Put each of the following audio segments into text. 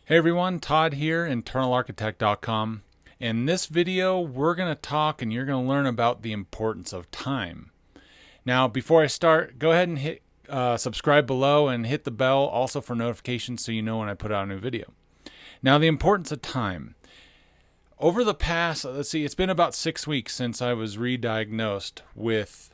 Hey everyone, Todd here, internalarchitect.com. In this video, we're going to talk and you're going to learn about the importance of time. Now, before I start, go ahead and hit subscribe below and hit the bell also for notifications so you know when I put out a new video. Now, the importance of time. Over the past, it's been about 6 weeks since I was re-diagnosed with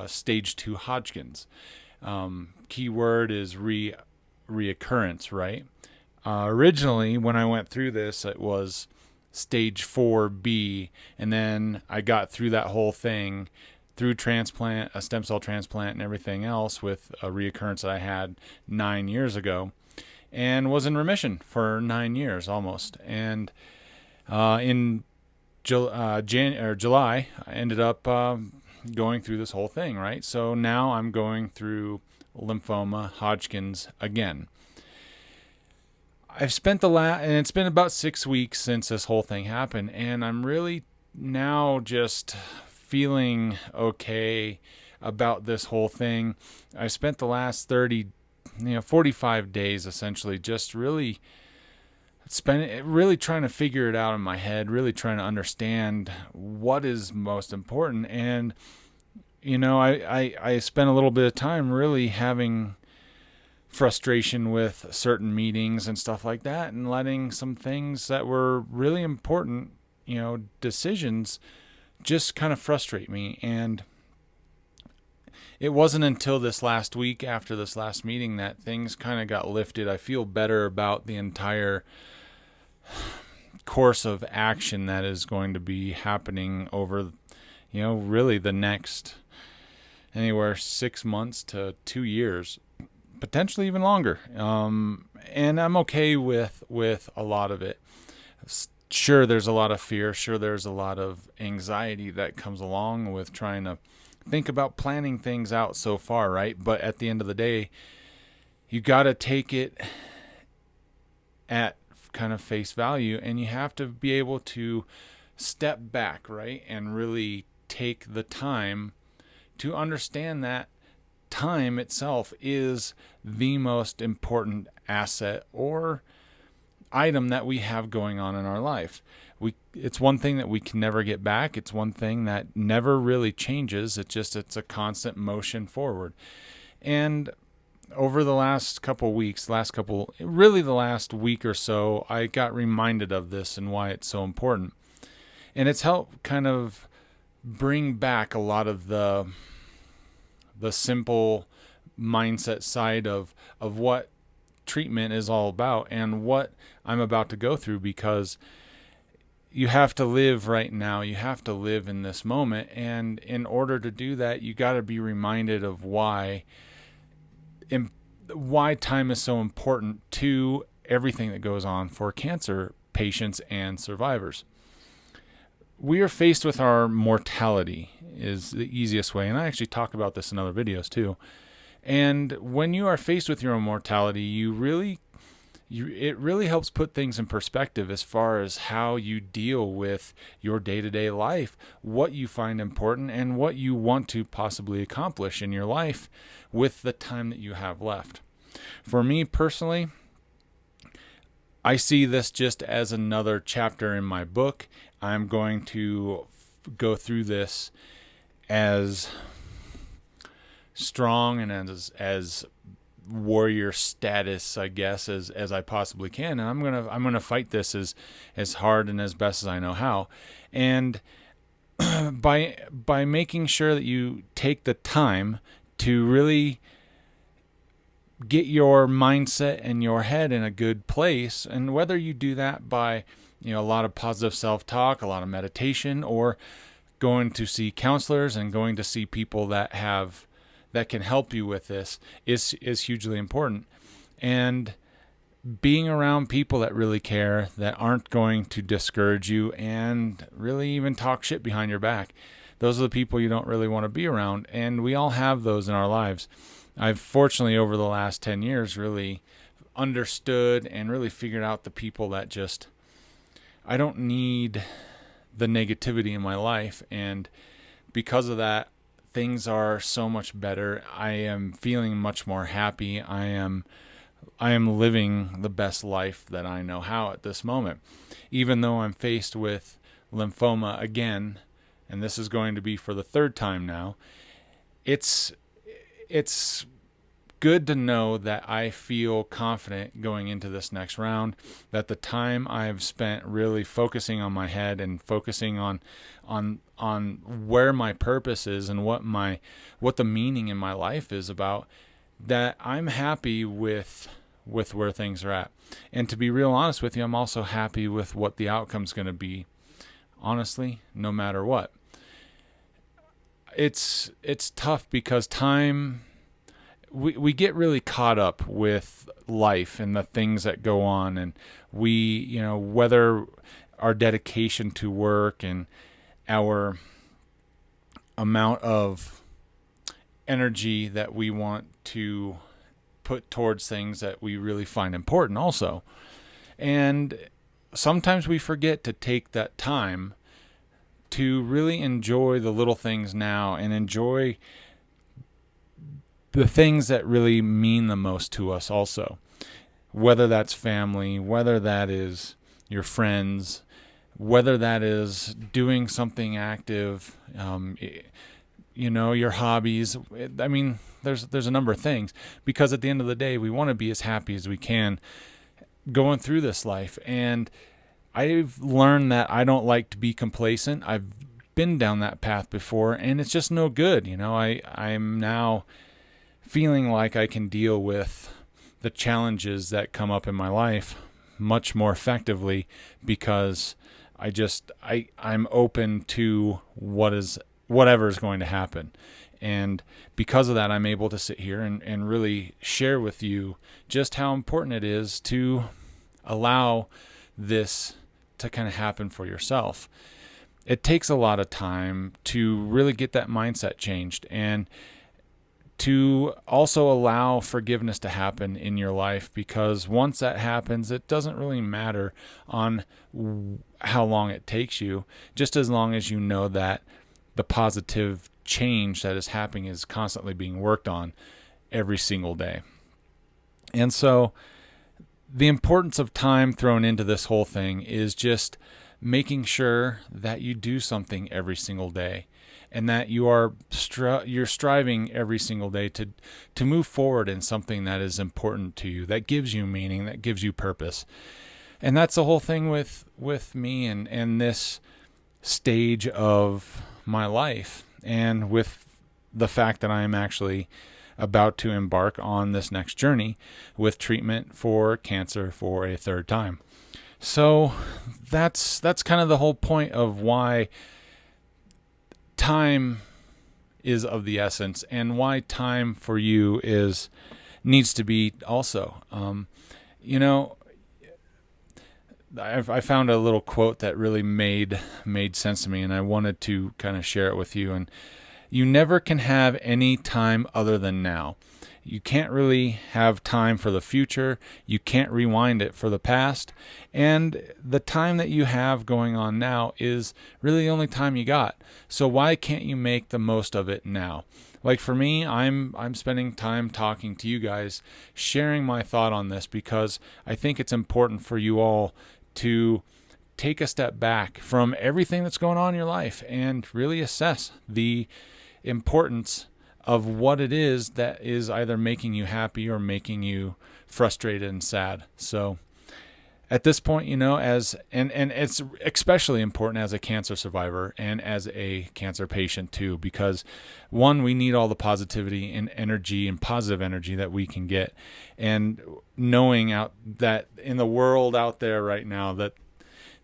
stage 2 Hodgkin's. Keyword is reoccurrence, right? Originally, when I went through this, it was stage 4B, and then I got through that whole thing through transplant, a stem cell transplant, and everything else with a reoccurrence that I had 9 years ago, and was in remission for 9 years almost. And in July, I ended up going through this whole thing, right? So now I'm going through lymphoma, Hodgkin's again. I've spent and it's been about 6 weeks since this whole thing happened, and I'm really now just feeling okay about this whole thing. I spent the last 45 days essentially just really trying to figure it out in my head, really trying to understand what is most important. And I spent a little bit of time really having frustration with certain meetings and stuff like that, and letting some things that were really important, decisions just kind of frustrate me. And it wasn't until this last week, after this last meeting, that things kind of got lifted. I feel better about the entire course of action that is going to be happening over, really the next anywhere 6 months to 2 years. Potentially even longer. And I'm okay with a lot of it. Sure, there's a lot of fear. Sure, there's a lot of anxiety that comes along with trying to think about planning things out so far, right? But at the end of the day, you got to take it at kind of face value, and you have to be able to step back, right? And really take the time to understand that time itself is the most important asset or item that we have going on in our life. It's one thing that we can never get back. It's one thing that never really changes. It's a constant motion forward. And over the last the last week or so, I got reminded of this and why it's so important. And it's helped kind of bring back a lot of the simple mindset side of what treatment is all about and what I'm about to go through, because you have to live right now. You have to live in this moment. And in order to do that, you got to be reminded of why time is so important to everything that goes on for cancer patients and survivors. We are faced with our mortality is the easiest way. And I actually talk about this in other videos too. And when you are faced with your own mortality, it really helps put things in perspective as far as how you deal with your day-to-day life, what you find important, and what you want to possibly accomplish in your life with the time that you have left. For me personally, I see this just as another chapter in my book. I'm going to go through this as strong and as warrior status, I guess, as I possibly can. And I'm gonna fight this as hard and as best as I know how. And by making sure that you take the time to really get your mindset and your head in a good place, and whether you do that by a lot of positive self-talk, a lot of meditation, or going to see counselors and going to see people that can help you with this is hugely important. And being around people that really care, that aren't going to discourage you and really even talk shit behind your back, those are the people you don't really want to be around. And we all have those in our lives. I've fortunately over the last 10 years really understood and really figured out the people that just, I don't need the negativity in my life. And because of that, things are so much better. I am feeling much more happy. I am I am living the best life that I know how at this moment. Even though I'm faced with lymphoma again, and this is going to be for the third time now, it's good to know that I feel confident going into this next round, that the time I've spent really focusing on my head and focusing on where my purpose is and what the meaning in my life is about, that I'm happy with where things are at. And to be real honest with you, I'm also happy with what the outcome's going to be, honestly, no matter what. It's tough because time, we get really caught up with life and the things that go on, and whether our dedication to work and our amount of energy that we want to put towards things that we really find important also. And sometimes we forget to take that time to really enjoy the little things now and enjoy the things that really mean the most to us also. Whether that's family, whether that is your friends, whether that is doing something active, your hobbies. I mean, there's a number of things, because at the end of the day, we want to be as happy as we can going through this life. And I've learned that I don't like to be complacent. I've been down that path before, and it's just no good. I'm now feeling like I can deal with the challenges that come up in my life much more effectively, because I'm open to whatever is going to happen. And because of that, I'm able to sit here and really share with you just how important it is to allow this to kind of happen for yourself. It takes a lot of time to really get that mindset changed, and to also allow forgiveness to happen in your life, because once that happens, it doesn't really matter on how long it takes you, just as long as you know that the positive change that is happening is constantly being worked on every single day. And so the importance of time thrown into this whole thing is just making sure that you do something every single day, and that you're striving every single day to move forward in something that is important to you, that gives you meaning, that gives you purpose. And that's the whole thing with me and this stage of my life, and with the fact that I am actually about to embark on this next journey with treatment for cancer for a third time. So that's kind of the whole point of why time is of the essence, and why time for you needs to be also. I found a little quote that really made sense to me, and I wanted to kind of share it with you. And you never can have any time other than now. You can't really have time for the future. You can't rewind it for the past. And the time that you have going on now is really the only time you got. So why can't you make the most of it now? Like for me, I'm spending time talking to you guys, sharing my thought on this, because I think it's important for you all to take a step back from everything that's going on in your life and really assess the importance of what it is that is either making you happy or making you frustrated and sad. So at this point, and it's especially important as a cancer survivor and as a cancer patient too, because one, we need all the positivity and energy and positive energy that we can get, and knowing that in the world out there right now that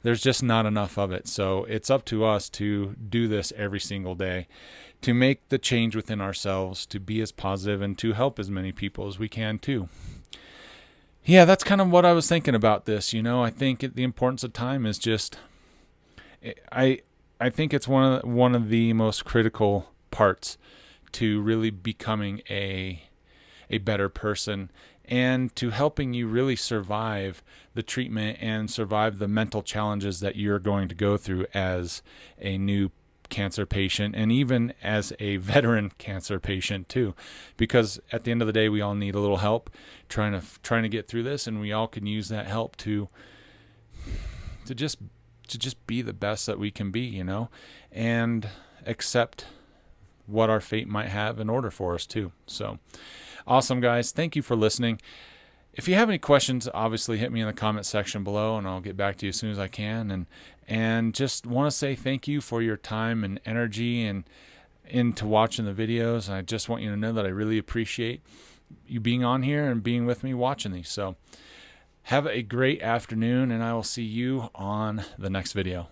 there's just not enough of it. So it's up to us to do this every single day, to make the change within ourselves, to be as positive and to help as many people as we can too. Yeah, that's kind of what I was thinking about this. I think the importance of time is just, I think it's one of the most critical parts to really becoming a better person, and to helping you really survive the treatment and survive the mental challenges that you're going to go through as a new cancer patient, and even as a veteran cancer patient too, because at the end of the day, we all need a little help trying to get through this, and we all can use that help to just be the best that we can be, you know, and accept what our fate might have in order for us too. So awesome, guys. Thank you for listening. If you have any questions, obviously hit me in the comment section below, and I'll get back to you as soon as I can. And just want to say thank you for your time and energy and into watching the videos. I just want you to know that I really appreciate you being on here and being with me watching these. So have a great afternoon, and I will see you on the next video.